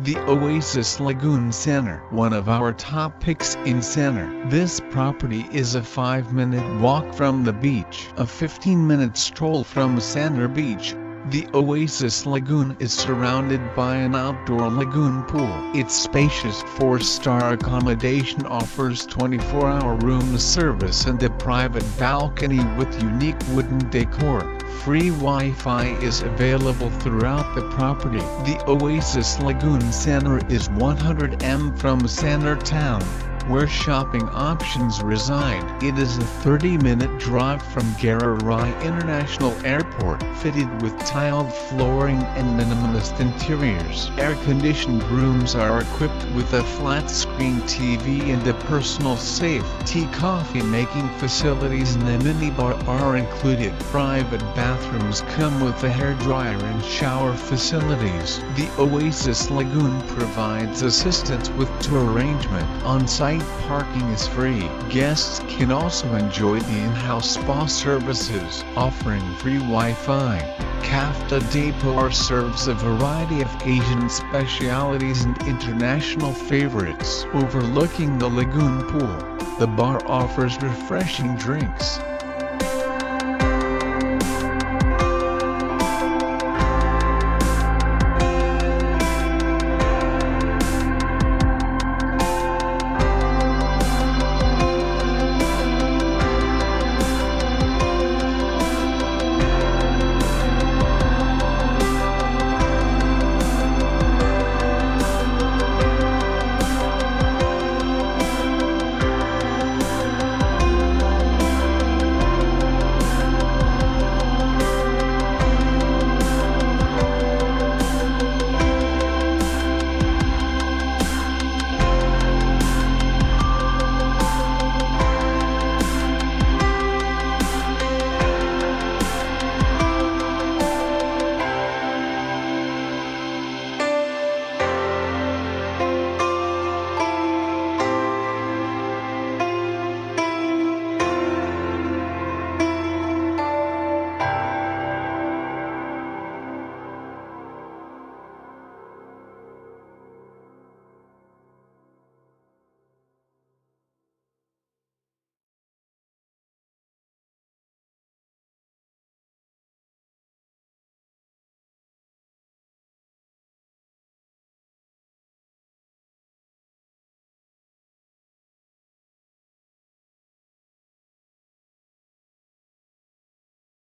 The Oasis Lagoon Sanur, one of our top picks in Sanur. This property is a 5-minute walk from the beach, a 15-minute stroll from Sanur Beach. The Oasis Lagoon is surrounded by an outdoor lagoon pool. Its spacious 4-star accommodation offers 24-hour room service and a private balcony with unique wooden decor. Free Wi-Fi is available throughout the property. The Oasis Lagoon Sanur is 100 m from Sanur town, where shopping options reside. It is a 30-minute drive from Garurai International Airport, fitted with tiled flooring and minimalist interiors. Air-conditioned rooms are equipped with a flat-screen TV and a personal safe. Tea-coffee making facilities and a minibar are included. Private bathrooms come with a hairdryer and shower facilities. The Oasis Lagoon provides assistance with tour arrangement. On-site parking is free. Guests can also enjoy the in-house spa services, offering free Wi-Fi. Kafta Depot serves a variety of Asian specialities and international favorites. Overlooking the lagoon pool, the bar offers refreshing drinks.